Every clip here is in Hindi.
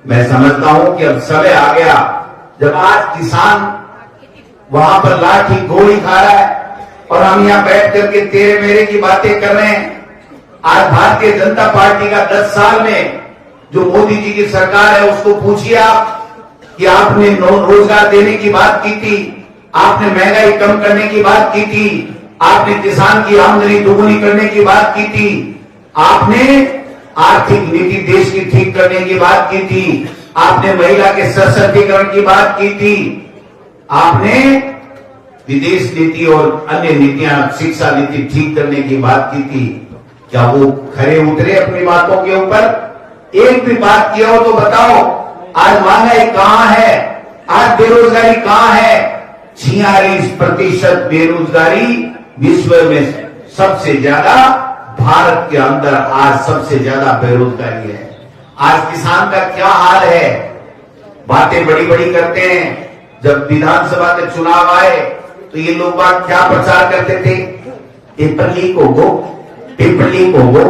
मैं समझता हूं कि अब समय आ गया जब आज किसान वहां पर लाठी गोली खा रहा है और हम यहां बैठ करके तेरे मेरे की बातें कर रहे हैं। आज भारतीय जनता पार्टी का 10 साल में जो मोदी जी की सरकार है उसको पूछिए आप कि आपने रोजगार देने की बात की थी, आपने महंगाई कम करने की बात की थी, आपने किसान की आमदनी दोगुनी करने की बात की थी, आपने आर्थिक नीति देश की ठीक करने की बात की थी, आपने महिला के सशक्तिकरण की बात की थी, आपने विदेश नीति और अन्य नीतियां शिक्षा नीति ठीक करने की बात की थी। क्या वो खरे उतरे अपनी बातों के ऊपर? एक भी बात किया हो तो बताओ। आज महंगाई कहां है? आज बेरोजगारी कहां है? 46% बेरोजगारी विश्व में सबसे ज्यादा, भारत के अंदर आज सबसे ज्यादा बेरोजगारी है। आज किसान का क्या हाल है? बातें बड़ी बड़ी करते हैं। जब विधानसभा के चुनाव आए तो ये लोग बात क्या प्रचार करते थे? पेपर लीक होगो, पेपर लीक होगो।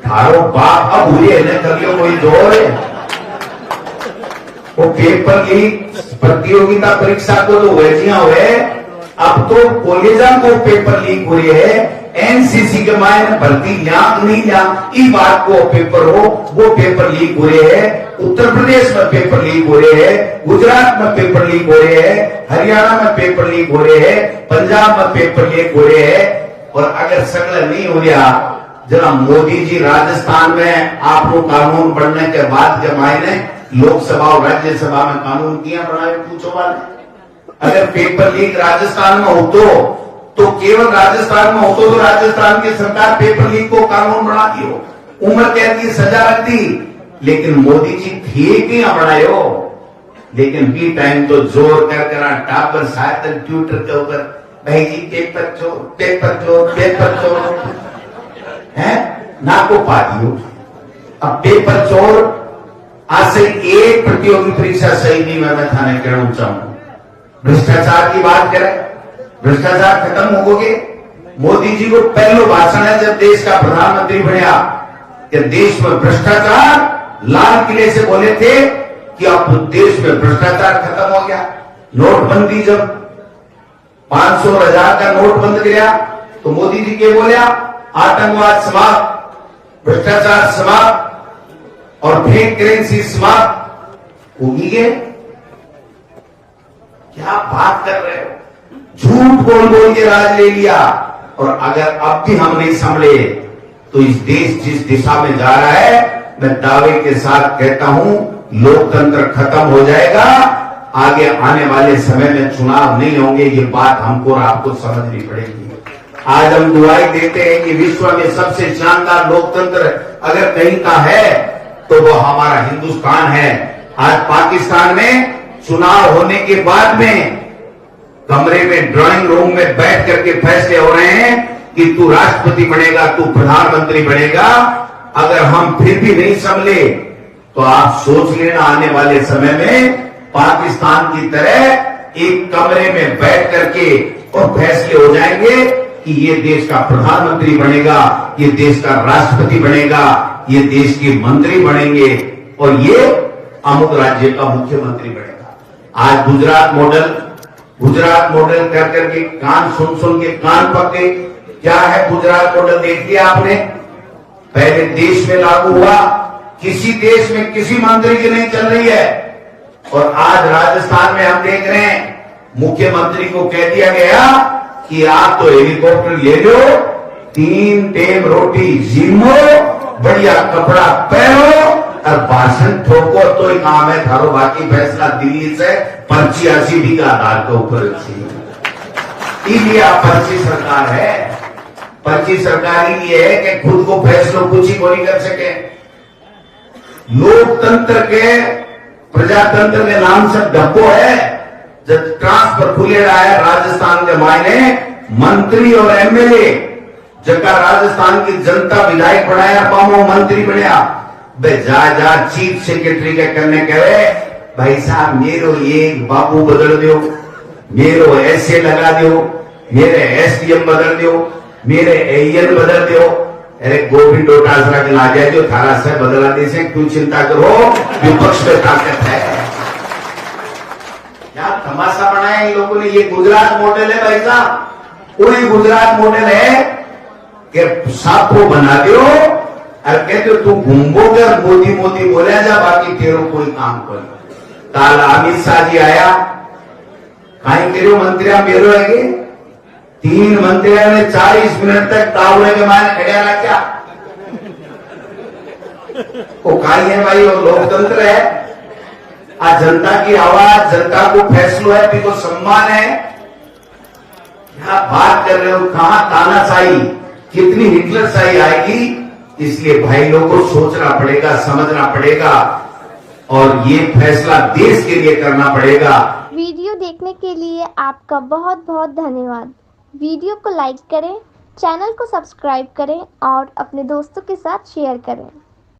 थारो बाप अब हुए न करियो कोई जोर है। वो पेपर लीक प्रतियोगिता परीक्षा को तो वैसियां हुए, अब तो कॉलेजा को पेपर लीक हो रही है। एनसीसी के मायने भर्ती यहाँ नहीं यहाँ ई बात को पेपर हो, वो पेपर लीक हो रहे हैं। उत्तर प्रदेश में पेपर लीक हो रहे हैं, गुजरात में पेपर लीक हो रहे हैं, हरियाणा में पेपर लीक हो रहे हैं, पंजाब में पेपर लीक हो रहे हैं। और अगर सकल नहीं हो रहा, जरा मोदी जी राजस्थान में आपको कानून बनने के बाद के मायने लोकसभा और राज्यसभा में कानून किया बनाए पूछो वाले। अगर पेपर लीक राजस्थान में हो तो केवल राजस्थान में हो तो राजस्थान की सरकार पेपर लीक को कानून बनाती हो, उम्र कैद की सजा रखती। लेकिन मोदी जी थे क्या बनाए हो? लेकिन बी टाइम तो जोर कर टापर शायद ट्विटर के ऊपर भाई जी पेपर चोर, पेपर चोर, पेपर चोर है ना को पा दियो। अब पेपर चोर आज से एक प्रतियोगी परीक्षा सही नहीं, मैं थाने कहना चाहूंगा। भ्रष्टाचार की बात करें, भ्रष्टाचार खत्म होगे। मोदी जी को पहला भाषण है जब देश का प्रधानमंत्री बनया कि देश में भ्रष्टाचार, लाल किले से बोले थे कि अब देश में भ्रष्टाचार खत्म हो गया। नोटबंदी जब 500 और 1000 का नोट बंद किया तो मोदी जी के बोलिया आतंकवाद समाप्त, भ्रष्टाचार समाप्त और फेक करेंसी समाप्त होगी। क्या बात कर रहे हो? झूठ बोल बोल के राज ले लिया। और अगर अब भी हम नहीं संभले तो इस देश जिस दिशा में जा रहा है, मैं दावे के साथ कहता हूं लोकतंत्र खत्म हो जाएगा। आगे आने वाले समय में चुनाव नहीं होंगे, ये बात हमको और आपको समझनी पड़ेगी। आज हम दुआई देते हैं कि विश्व में सबसे शानदार लोकतंत्र अगर कहीं का है तो वो हमारा हिंदुस्तान है। आज पाकिस्तान में चुनाव होने के बाद में कमरे में ड्राइंग रूम में बैठ करके फैसले हो रहे हैं कि तू राष्ट्रपति बनेगा, तू प्रधानमंत्री बनेगा। अगर हम फिर भी नहीं संभले तो आप सोच लेना आने वाले समय में पाकिस्तान की तरह एक कमरे में बैठ करके और फैसले हो जाएंगे कि ये देश का प्रधानमंत्री बनेगा, ये देश का राष्ट्रपति बनेगा, ये देश के मंत्री बनेंगे और ये अमुक राज्य का मुख्यमंत्री बनेगा। आज गुजरात मॉडल कर करके कान सुन के कान पके। क्या है गुजरात मॉडल? देख लिया आपने? पहले देश में लागू हुआ, किसी देश में किसी मंत्री की नहीं चल रही है। और आज राजस्थान में हम देख रहे हैं मुख्यमंत्री को कह दिया गया कि आप तो हेलीकॉप्टर ले लो, 3 टाइम रोटी जीमो, बढ़िया कपड़ा पहनो और भाषण ठोको तो ही काम है थारो। बाकी फैसला दिल्ली से पर्ची RCD का आधार के ऊपर इसलिए आप पर्ची सरकार है। पर्ची सरकार ही है कि खुद को फैसलों कुछ ही को नहीं कर सके। लोकतंत्र के प्रजातंत्र के नाम से डब्बो है। जब ट्रांसफर खुले रहा है राजस्थान के मायने मंत्री और MLA जगह राजस्थान की जनता विधायक बनाया, पामो मंत्री बनया। जा चीफ सेक्रेटरी के करने कहे भाई साहब मेरो एक बाबू बदल दो, मेरो SA लगा दो, मेरे SDM बदल दो, मेरे AN बदल दो। अरे गोविंद डोटासरा के ला जाए जो थारा से बदला दे से क्यों चिंता करो, विपक्ष में ताकत है। क्या तमाशा बनाया इन लोगों ने। ये गुजरात मॉडल है भाई साहब, कोई गुजरात मॉडल है कि सबको बना दो और कहते तू घूमोगे और मोदी मोदी बोले जा, बाकी तेरो कोई काम कर। काल अमित शाह जी आया, कहीं करो मंत्री मेरो है 3 मंत्रियों ने 40 मिनट तक तावड़े के मारे खड़े रखा। वो काई है भाई, वो लोकतंत्र है। आज जनता की आवाज, जनता को फैसलो है, भी को सम्मान है। क्या बात कर रहे हो, कहां तानाशाही, कितनी हिटलरशाही आएगी। इसलिए भाई लोगों को सोचना पड़ेगा, समझना पड़ेगा और ये फैसला देश के लिए करना पड़ेगा। वीडियो देखने के लिए आपका बहुत बहुत धन्यवाद। वीडियो को लाइक करें, चैनल को सब्सक्राइब करें और अपने दोस्तों के साथ शेयर करें।